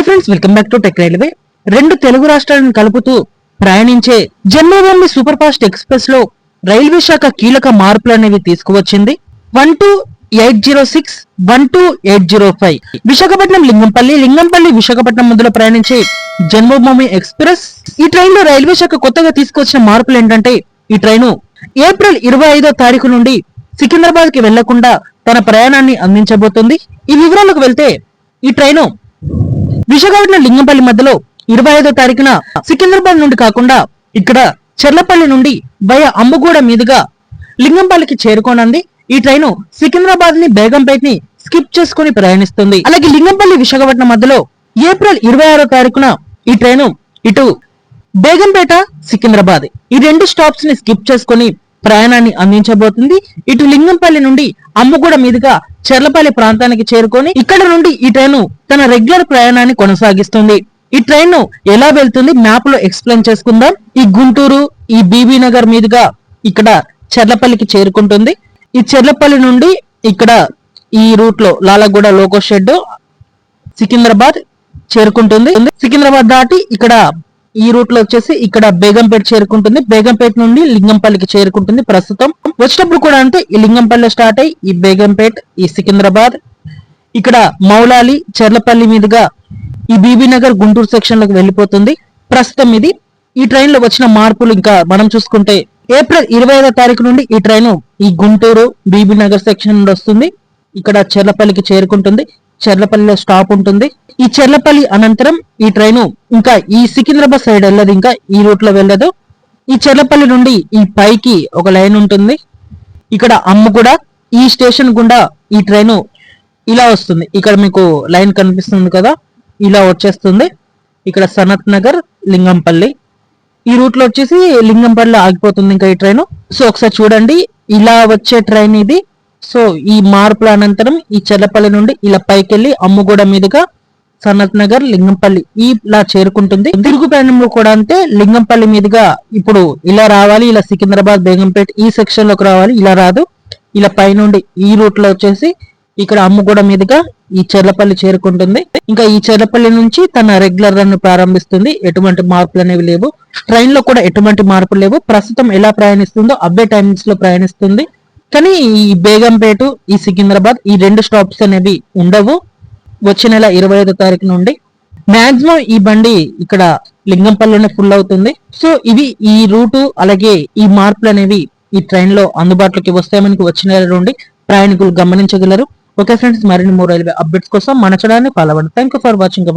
Hi friends, welcome back to tech railway. రెండు తెలుగు రాష్ట్రాలను కలుపుతూ ప్రయాణించే జన్మభూమి సూపర్ ఫాస్ట్ ఎక్స్ప్రెస్ లో రైల్వే శాఖ కీలక మార్పులు అనేవి తీసుకువచ్చింది. 12806 12805 విశాఖపట్నం లింగంపల్లి విశాఖపట్నం మధ్యలో ప్రయాణించే జన్మభూమి ఎక్స్ప్రెస్. ఈ ట్రైన్ లో రైల్వే శాఖ కొత్తగా తీసుకొచ్చిన మార్పులు ఏంటంటే, ఈ ట్రైను ఏప్రిల్ 25వ తారీఖు నుండి సికింద్రాబాద్ కి వెళ్లకుండా తన ప్రయాణాన్ని అందించబోతుంది. ఈ వివరాలకు వెళ్తే, ఈ ట్రైను విశాఖపట్నం లింగంపల్లి మధ్యలో 25వ తారీఖున సికింద్రాబాద్ నుండి కాకుండా ఇక్కడ చెర్లపల్లి నుండి వయ అమ్ముగూడ మీదుగా లింగంపల్లికి చేరుకోనుంది. ఈ ట్రైను సికింద్రాబాద్ ని బేగంపేట్ ని స్కిప్ చేసుకుని ప్రయాణిస్తుంది. అలాగే లింగంపల్లి విశాఖపట్నం మధ్యలో ఏప్రిల్ 26వ తారీఖున ఈ ట్రైను ఇటు బేగంపేట సికింద్రాబాద్ ఈ రెండు స్టాప్స్ ని స్కిప్ చేసుకుని ప్రయాణాన్ని అందించబోతుంది. ఇటు లింగంపల్లి నుండి అమ్ముగూడ మీదుగా చెర్లపల్లి ప్రాంతానికి చేరుకొని ఇక్కడ నుండి ఈ ట్రైను తన రెగ్యులర్ ప్రయాణాన్ని కొనసాగిస్తుంది. ఈ ట్రైన్ ఎలా వెళ్తుంది మ్యాప్ లో ఎక్స్ప్లెయిన్ చేసుకుందాం. ఈ గుంటూరు, ఈ బీబీ నగర్ మీదుగా ఇక్కడ చెర్లపల్లికి చేరుకుంటుంది. ఈ చెర్లపల్లి నుండి ఇక్కడ ఈ రూట్ లో లాలగూడ లోకో షెడ్ సికింద్రాబాద్ చేరుకుంటుంది. సికింద్రాబాద్ దాటి ఇక్కడ ఈ రూట్ లో వచ్చేసి ఇక్కడ బేగంపేట చేరుకుంటుంది. బేగంపేట నుండి లింగంపల్లికి చేరుకుంటుంది. ప్రస్తుతం వచ్చేటప్పుడు కూడా అంటే ఈ లింగంపల్లి స్టార్ట్ అయ్యి ఈ బేగంపేట్, ఈ సికింద్రాబాద్, ఇక్కడ మౌలాలి, చెర్లపల్లి మీదుగా ఈ బీబీ నగర్ గుంటూరు సెక్షన్ లోకి వెళ్ళిపోతుంది. ప్రస్తుతం ఇది ఈ ట్రైన్ లో వచ్చిన మార్పులు ఇంకా మనం చూసుకుంటే, ఏప్రిల్ 25వ తారీఖు నుండి ఈ ట్రైన్ ఈ గుంటూరు బీబీ నగర్ సెక్షన్ నుండి వస్తుంది. ఇక్కడ చెర్లపల్లికి చేరుకుంటుంది. చెర్లపల్లిలో స్టాప్ ఉంటుంది. ఈ చెర్లపల్లి అనంతరం ఈ ట్రైను ఇంకా ఈ సికింద్రాబాద్ సైడ్ వెళ్ళదు, ఇంకా ఈ రూట్ లో వెళ్ళదు. ఈ చెర్లపల్లి నుండి ఈ పైకి ఒక లైన్ ఉంటుంది. ఇక్కడ అమ్ముగూడ ఈ స్టేషన్ గుండా ఈ ట్రైను ఇలా వస్తుంది. ఇక్కడ మీకు లైన్ కనిపిస్తుంది కదా, ఇలా వచ్చేస్తుంది. ఇక్కడ సనత్ నగర్, లింగంపల్లి ఈ రూట్ లో వచ్చేసి లింగంపల్లి ఆగిపోతుంది ఇంకా ఈ ట్రైన్. సో ఒకసారి చూడండి, ఇలా వచ్చే ట్రైన్ ఇది. సో ఈ మార్పుల అనంతరం ఈ చెర్లపల్లి నుండి ఇలా పైకి వెళ్ళి అమ్ముగూడ మీదుగా సనత్ నగర్, లింగంపల్లి ఇలా చేరుకుంటుంది. తిరుగు ప్రయాణంలో కూడా అంతే, లింగంపల్లి మీదుగా ఇప్పుడు ఇలా రావాలి, ఇలా సికింద్రాబాద్ బేగంపేట్ ఈ సెక్షన్ లోకి రావాలి, ఇలా రాదు. ఇలా పై నుండి ఈ రూట్ లో వచ్చేసి ఇక్కడ అమ్ముగూడ మీదుగా ఈ చెర్లపల్లి చేరుకుంటుంది. ఇంకా ఈ చెర్లపల్లి నుంచి తన రెగ్యులర్ రన్ ప్రారంభిస్తుంది. ఎటువంటి మార్పులు అనేవి లేవు. ట్రైన్ లో కూడా ఎటువంటి మార్పులు లేవు. ప్రస్తుతం ఎలా ప్రయాణిస్తుందో అబ్బే టైమింగ్స్ లో ప్రయాణిస్తుంది. కానీ ఈ బేగంపేట, ఈ సికింద్రాబాద్ ఈ రెండు స్టాప్స్ అనేవి ఉండవు. వచ్చే నెల 25వ తారీఖు నుండి మాక్సిమం ఈ బండి ఇక్కడ లింగంపల్లిలోనే ఫుల్ అవుతుంది. సో ఇవి ఈ రూటు, అలాగే ఈ మార్పులు అనేవి ఈ ట్రైన్ లో అందుబాటులోకి వస్తాయని వచ్చిన నెల నుండి ప్రయాణికులు గమనించగలరు. ఓకే ఫ్రెండ్స్, మరిన్ని మోర్ రైల్వే అప్డేట్స్ కోసం మన ఛానల్ ని ఫాలో అవ్వండి. Thank you for watching.